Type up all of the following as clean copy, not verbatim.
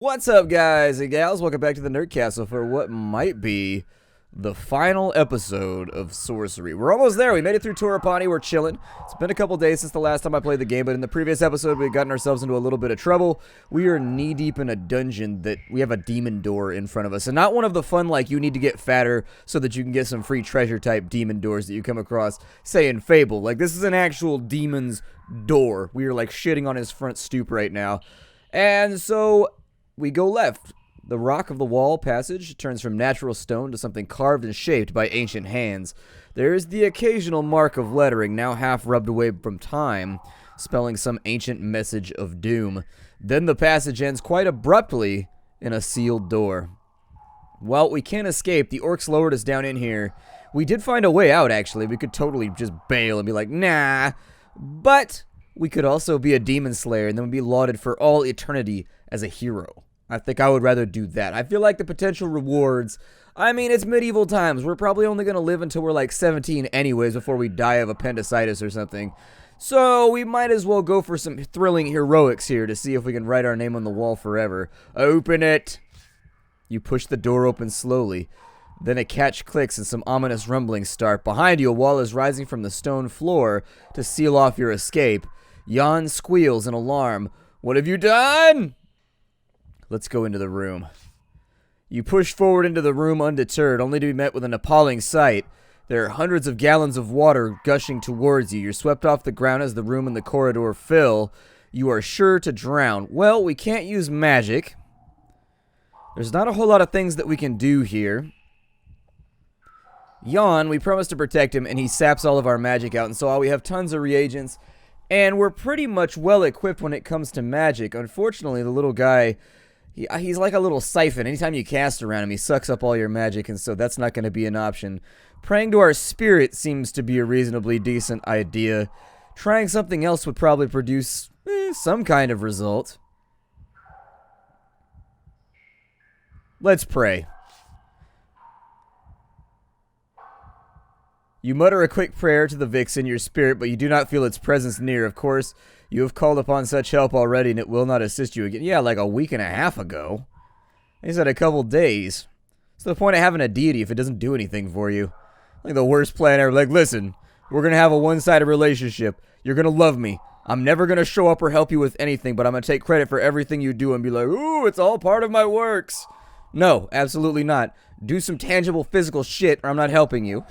What's up, guys and gals? Welcome back to the NerdCastle for what might be the final episode of Sorcery. We're almost there. We made it through Torapani. We're chilling. It's been a couple days since the last time I played the game, but in the previous episode, we had gotten ourselves into a little bit of trouble. We are knee-deep in a dungeon that we have a demon door in front of us. And not one of the fun, like, you need to get fatter so that you can get some free treasure-type demon doors that you come across, say, in Fable. Like, this is an actual demon's door. We are, like, shitting on his front stoop right now. And so we go left. The rock of the wall passage turns from natural stone to something carved and shaped by ancient hands. There is the occasional mark of lettering, now half rubbed away from time, spelling some ancient message of doom. Then the passage ends quite abruptly in a sealed door. Well, we can't escape. The orcs lowered us down in here. We did find a way out, actually. We could totally just bail and be like, nah. But we could also be a demon slayer and then be lauded for all eternity as a hero. I think I would rather do that. I feel like the potential rewards, I mean, it's medieval times. We're probably only going to live until we're like 17 anyways before we die of appendicitis or something. So we might as well go for some thrilling heroics here to see if we can write our name on the wall forever. Open it! You push the door open slowly. Then a catch clicks and some ominous rumblings start. Behind you, a wall is rising from the stone floor to seal off your escape. Jan squeals in alarm. What have you done? Let's go into the room. You push forward into the room undeterred, only to be met with an appalling sight. There are hundreds of gallons of water gushing towards you. You're swept off the ground as the room and the corridor fill. You are sure to drown. Well, we can't use magic. There's not a whole lot of things that we can do here. Jan, we promised to protect him, and he saps all of our magic out, and so we have tons of reagents, and we're pretty much well equipped when it comes to magic. Unfortunately, the little guy, he's like a little siphon. Anytime you cast around him, he sucks up all your magic, and so that's not going to be an option. Praying to our spirit seems to be a reasonably decent idea. Trying something else would probably produce some kind of result. Let's pray. You mutter a quick prayer to the Vixen, your spirit, but you do not feel its presence near. Of course, you have called upon such help already, and it will not assist you again. Yeah, like a week and a half ago. He said a couple days. What's the point of having a deity if it doesn't do anything for you? Like the worst plan ever. Like, listen, we're going to have a one-sided relationship. You're going to love me. I'm never going to show up or help you with anything, but I'm going to take credit for everything you do and be like, ooh, it's all part of my works. No, absolutely not. Do some tangible physical shit or I'm not helping you.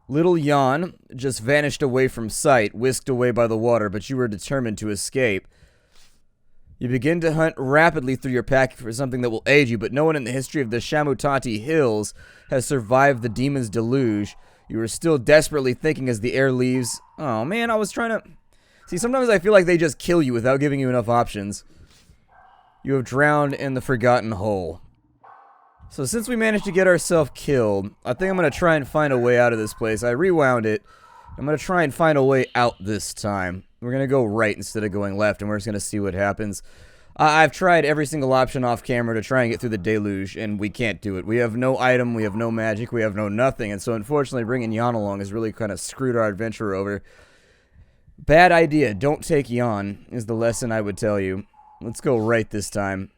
Little Jan just vanished away from sight, whisked away by the water, but you were determined to escape. You begin to hunt rapidly through your pack for something that will aid you, but no one in the history of the Shamutati Hills has survived the demon's deluge. You are still desperately thinking as the air leaves. Oh man, I was trying to... See, sometimes I feel like they just kill you without giving you enough options. You have drowned in the forgotten hole. So since we managed to get ourselves killed, I think I'm going to try and find a way out of this place. I rewound it. I'm going to try and find a way out this time. We're going to go right instead of going left, and we're just going to see what happens. I've tried every single option off camera to try and get through the deluge, and we can't do it. We have no item, we have no magic, we have no nothing, and so unfortunately bringing Jan along has really kind of screwed our adventure over. Bad idea. Don't take Jan is the lesson I would tell you. Let's go right this time.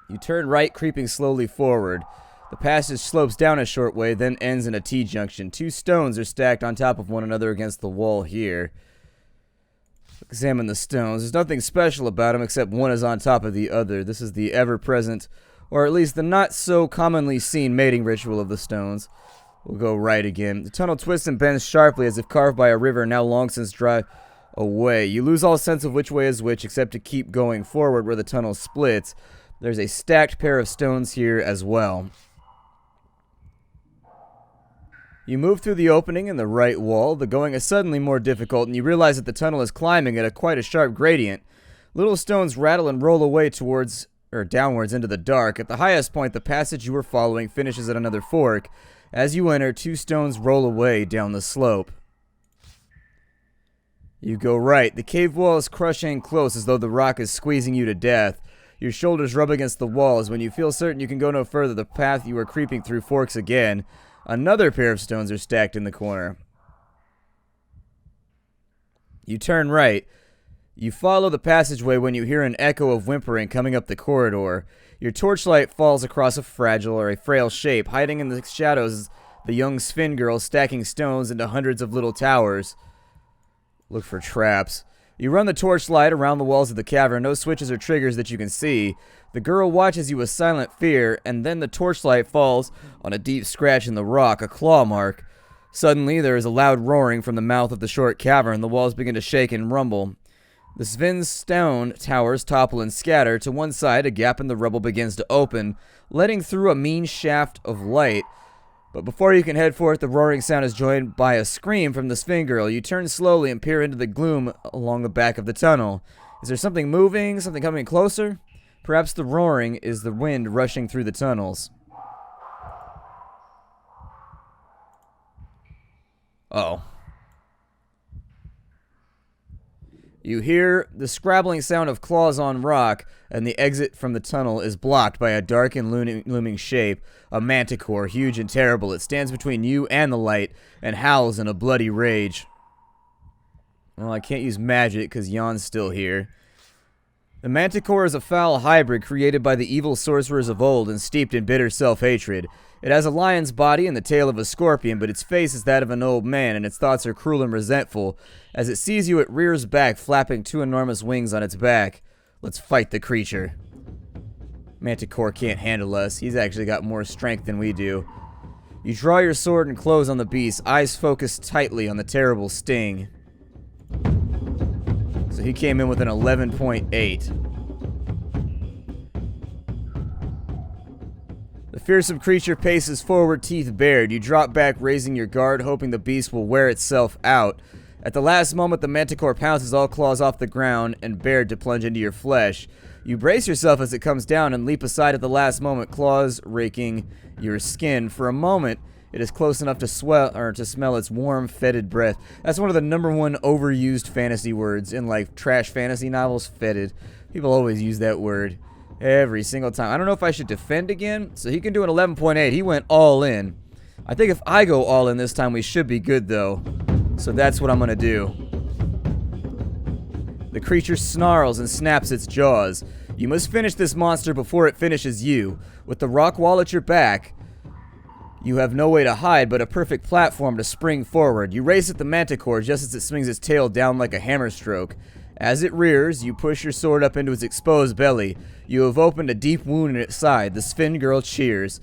You turn right, creeping slowly forward. The passage slopes down a short way, then ends in a T-junction. Two stones are stacked on top of one another against the wall here. Examine the stones. There's nothing special about them except one is on top of the other. This is the ever-present, or at least the not-so-commonly seen mating ritual of the stones. We'll go right again. The tunnel twists and bends sharply as if carved by a river now long since dry away. You lose all sense of which way is which except to keep going forward where the tunnel splits. There's a stacked pair of stones here as well. You move through the opening in the right wall. The going is suddenly more difficult, and you realize that the tunnel is climbing at quite a sharp gradient. Little stones rattle and roll away downwards into the dark. At the highest point, the passage you were following finishes at another fork. As you enter, two stones roll away down the slope. You go right. The cave wall is crushing close as though the rock is squeezing you to death. Your shoulders rub against the walls. When you feel certain you can go no further, the path you are creeping through forks again. Another pair of stones are stacked in the corner. You turn right. You follow the passageway when you hear an echo of whimpering coming up the corridor. Your torchlight falls across a frail shape, hiding in the shadows. The young Sphin girl stacking stones into hundreds of little towers. Look for traps. You run the torchlight around the walls of the cavern, no switches or triggers that you can see. The girl watches you with silent fear, and then the torchlight falls on a deep scratch in the rock, a claw mark. Suddenly, there is a loud roaring from the mouth of the short cavern. The walls begin to shake and rumble. The Svin's stone towers topple and scatter. To one side, a gap in the rubble begins to open, letting through a mean shaft of light. But before you can head for it, the roaring sound is joined by a scream from the Sphin girl. You turn slowly and peer into the gloom along the back of the tunnel. Is there something moving? Something coming closer? Perhaps the roaring is the wind rushing through the tunnels. Oh. You hear the scrabbling sound of claws on rock, and the exit from the tunnel is blocked by a dark and looming shape, a manticore, huge and terrible. It stands between you and the light, and howls in a bloody rage. Well, I can't use magic, because Jan's still here. The manticore is a foul hybrid created by the evil sorcerers of old and steeped in bitter self-hatred. It has a lion's body and the tail of a scorpion, but its face is that of an old man, and its thoughts are cruel and resentful. As it sees you, it rears back, flapping two enormous wings on its back. Let's fight the creature. Manticore can't handle us. He's actually got more strength than we do. You draw your sword and close on the beast, eyes focused tightly on the terrible sting. So he came in with an 11.8. The fearsome creature paces forward, teeth bared. You drop back, raising your guard, hoping the beast will wear itself out. At the last moment, the manticore pounces all claws off the ground and bared to plunge into your flesh. You brace yourself as it comes down and leap aside at the last moment, claws raking your skin. For a moment, it is close enough to smell its warm, fetid breath. That's one of the #1 overused fantasy words in, like, trash fantasy novels. Fetid. People always use that word. Every single time. I don't know if I should defend again. So he can do an 11.8. He went all in. I think if I go all in this time, we should be good, though. So that's what I'm going to do. The creature snarls and snaps its jaws. You must finish this monster before it finishes you. With the rock wall at your back, you have no way to hide but a perfect platform to spring forward. You race at the manticore just as it swings its tail down like a hammer stroke. As it rears, you push your sword up into its exposed belly. You have opened a deep wound in its side. The Sphin girl cheers.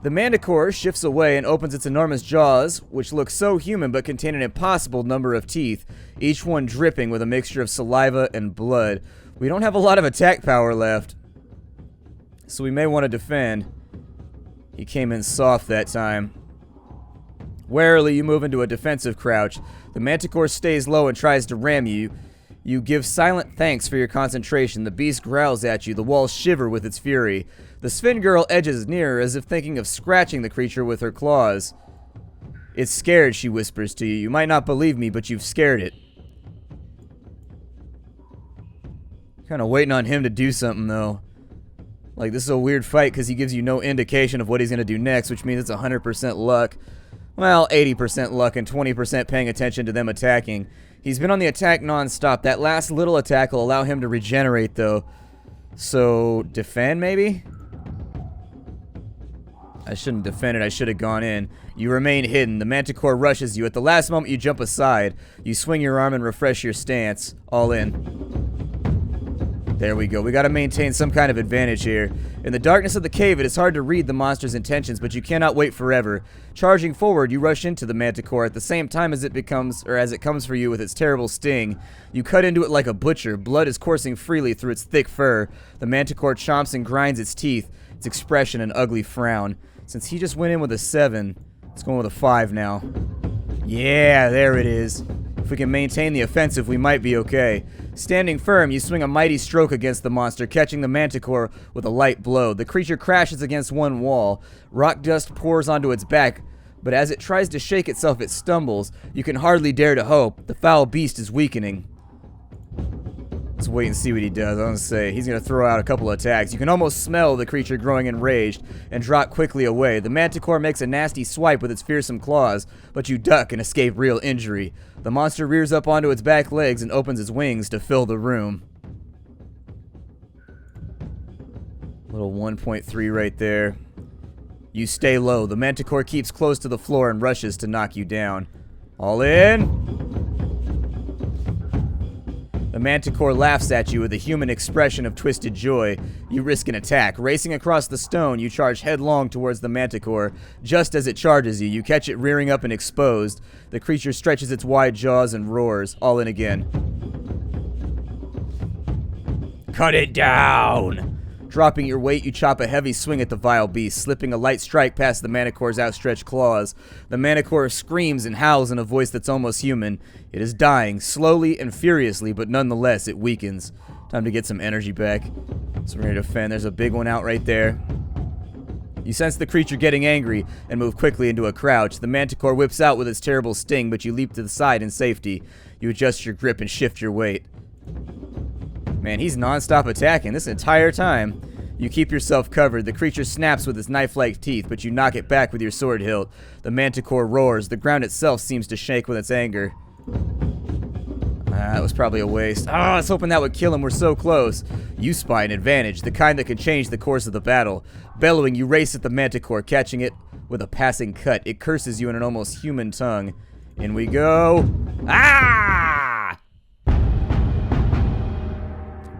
The manticore shifts away and opens its enormous jaws, which look so human but contain an impossible number of teeth, each one dripping with a mixture of saliva and blood. We don't have a lot of attack power left, so we may want to defend. He came in soft that time. Warily, you move into a defensive crouch. The manticore stays low and tries to ram you. You give silent thanks for your concentration. The beast growls at you. The walls shiver with its fury. The Sphin girl edges nearer as if thinking of scratching the creature with her claws. It's scared, she whispers to you. You might not believe me, but you've scared it. Kind of waiting on him to do something, though. Like, this is a weird fight because he gives you no indication of what he's going to do next, which means it's 100% luck. Well, 80% luck and 20% paying attention to them attacking. He's been on the attack non-stop. That last little attack will allow him to regenerate, though. So, defend, maybe? I shouldn't defend it. I should have gone in. You remain hidden. The manticore rushes you. At the last moment, you jump aside. You swing your arm and refresh your stance. All in. There we go. We got to maintain some kind of advantage here. In the darkness of the cave, it is hard to read the monster's intentions, but you cannot wait forever. Charging forward, you rush into the manticore at the same time as it comes for you with its terrible sting. You cut into it like a butcher. Blood is coursing freely through its thick fur. The manticore chomps and grinds its teeth, its expression an ugly frown. Since he just went in with a 7, it's going with a 5 now. Yeah, there it is. If we can maintain the offensive, we might be okay. Standing firm, you swing a mighty stroke against the monster, catching the manticore with a light blow. The creature crashes against one wall. Rock dust pours onto its back, but as it tries to shake itself, it stumbles. You can hardly dare to hope. The foul beast is weakening. It's wait and see what he does. I was gonna say, he's gonna throw out a couple of attacks. You can almost smell the creature growing enraged and drop quickly away. The manticore makes a nasty swipe with its fearsome claws, but you duck and escape real injury. The monster rears up onto its back legs and opens its wings to fill the room. Little 1.3 right there. You stay low. The manticore keeps close to the floor and rushes to knock you down. All in. The manticore laughs at you with a human expression of twisted joy. You risk an attack. Racing across the stone, you charge headlong towards the manticore. Just as it charges you, you catch it rearing up and exposed. The creature stretches its wide jaws and roars. All in again. Cut it down! Dropping your weight, you chop a heavy swing at the vile beast, slipping a light strike past the manticore's outstretched claws. The manticore screams and howls in a voice that's almost human. It is dying, slowly and furiously, but nonetheless, it weakens. Time to get some energy back. So we're ready to defend. There's a big one out right there. You sense the creature getting angry and move quickly into a crouch. The manticore whips out with its terrible sting, but you leap to the side in safety. You adjust your grip and shift your weight. Man, he's non-stop attacking this entire time. You keep yourself covered. The creature snaps with its knife-like teeth, but you knock it back with your sword hilt. The manticore roars. The ground itself seems to shake with its anger. That was probably a waste. I was hoping that would kill him. We're so close. You spy an advantage, the kind that can change the course of the battle. Bellowing, you race at the manticore, catching it with a passing cut. It curses you in an almost human tongue. In we go. Ah!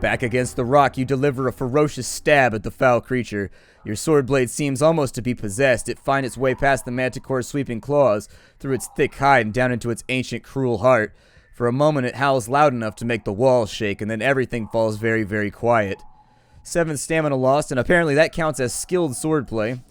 Back against the rock, you deliver a ferocious stab at the foul creature. Your sword blade seems almost to be possessed. It finds its way past the manticore's sweeping claws, through its thick hide and down into its ancient, cruel heart. For a moment, it howls loud enough to make the walls shake, and then everything falls very, very quiet. 7 stamina lost, and apparently that counts as skilled swordplay.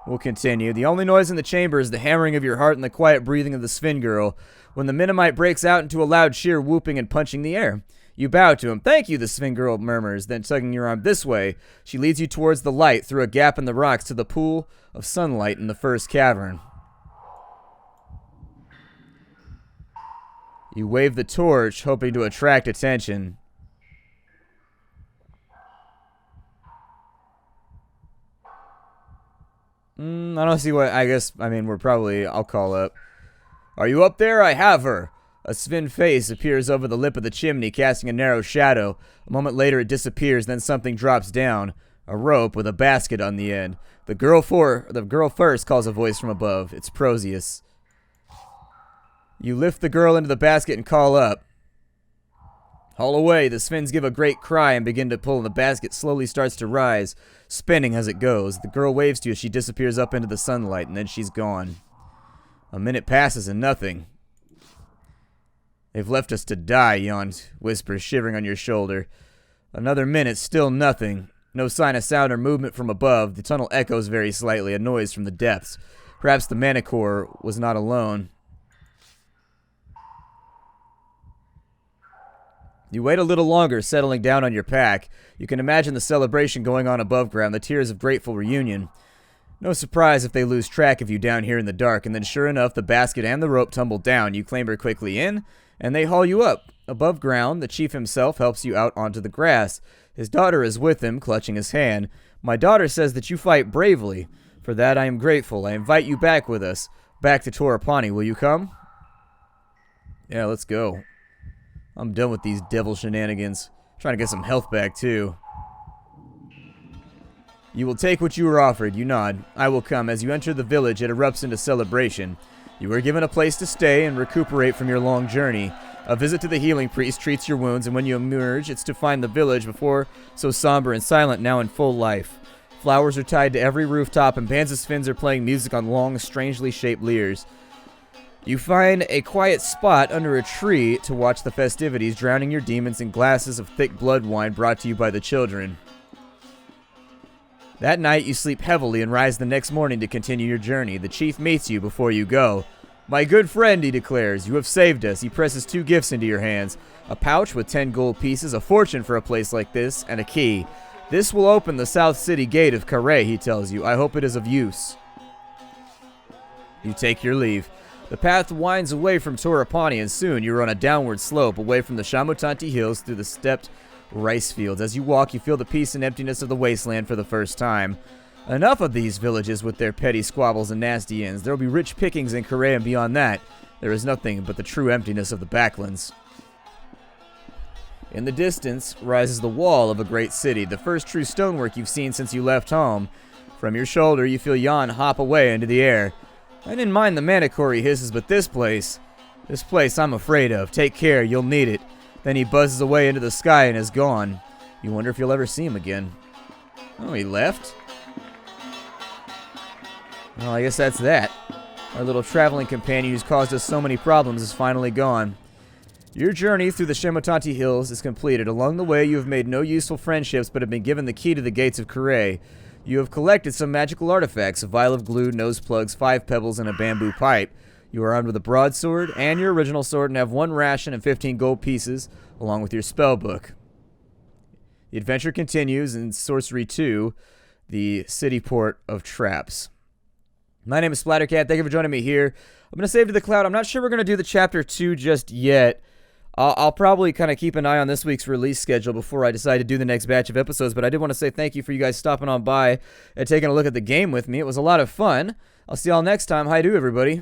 We'll continue. The only noise in the chamber is the hammering of your heart and the quiet breathing of the Sven girl, when the Minimite breaks out into a loud cheer, whooping and punching the air. You bow to him. Thank you, the Sven girl murmurs, then tugging your arm this way, she leads you towards the light through a gap in the rocks to the pool of sunlight in the first cavern. You wave the torch, hoping to attract attention. I don't see what, we're probably, I'll call up. Are you up there? I have her. A Sven face appears over the lip of the chimney, casting a narrow shadow. A moment later it disappears, then something drops down. A rope with a basket on the end. The girl first, calls a voice from above. It's Proteus. You lift the girl into the basket and call up. Haul away. The Svens give a great cry and begin to pull, and the basket slowly starts to rise, spinning as it goes. The girl waves to you as she disappears up into the sunlight, and then she's gone. A minute passes and nothing. They've left us to die, yawned Whisper, shivering on your shoulder. Another minute, still nothing. No sign of sound or movement from above. The tunnel echoes very slightly, a noise from the depths. Perhaps the manticore was not alone. You wait a little longer, settling down on your pack. You can imagine the celebration going on above ground, the tears of grateful reunion. No surprise if they lose track of you down here in the dark, and then sure enough, the basket and the rope tumble down. You clamber quickly in, and they haul you up. Above ground, the chief himself helps you out onto the grass. His daughter is with him, clutching his hand. My daughter says that you fight bravely. For that I am grateful. I invite you back with us. Back to Torapani, will you come? Yeah, let's go. I'm done with these devil shenanigans. Trying to get some health back, too. You will take what you were offered. You nod. I will come. As you enter the village, it erupts into celebration. You are given a place to stay and recuperate from your long journey. A visit to the healing priest treats your wounds, and when you emerge, it's to find the village before so somber and silent, now in full life. Flowers are tied to every rooftop, and bands of Svens are playing music on long, strangely shaped lyres. You find a quiet spot under a tree to watch the festivities, drowning your demons in glasses of thick blood wine brought to you by the children. That night, you sleep heavily and rise the next morning to continue your journey. The chief meets you before you go. My good friend, he declares, you have saved us. He presses 2 gifts into your hands. A pouch with 10 gold pieces, a fortune for a place like this, and a key. This will open the south city gate of Carre, he tells you. I hope it is of use. You take your leave. The path winds away from Torapani, and soon you are on a downward slope away from the Shamutanti hills through the stepped rice fields. As you walk, you feel the peace and emptiness of the wasteland for the first time. Enough of these villages with their petty squabbles and nasty inns. There will be rich pickings in Korea, and beyond that, there is nothing but the true emptiness of the backlands. In the distance rises the wall of a great city, the first true stonework you've seen since you left home. From your shoulder, you feel Jan hop away into the air. I didn't mind the manticore, he hisses, but this place I'm afraid of. Take care, you'll need it. Then he buzzes away into the sky and is gone. You wonder if you'll ever see him again. Oh, he left? Well, I guess that's that. Our little traveling companion who's caused us so many problems is finally gone. Your journey through the Shemotanti Hills is completed. Along the way, you have made no useful friendships, but have been given the key to the gates of Kure. You have collected some magical artifacts, a vial of glue, nose plugs, 5 pebbles, and a bamboo pipe. You are armed with a broadsword and your original sword and have 1 ration and 15 gold pieces, along with your spell book. The adventure continues in Sorcery 2, the city port of traps. My name is Splattercat. Thank you for joining me here. I'm going to save to the cloud. I'm not sure we're going to do the Chapter 2 just yet. I'll probably kind of keep an eye on this week's release schedule before I decide to do the next batch of episodes, but I did want to say thank you for you guys stopping on by and taking a look at the game with me. It was a lot of fun. I'll see y'all next time. Hi-do, everybody.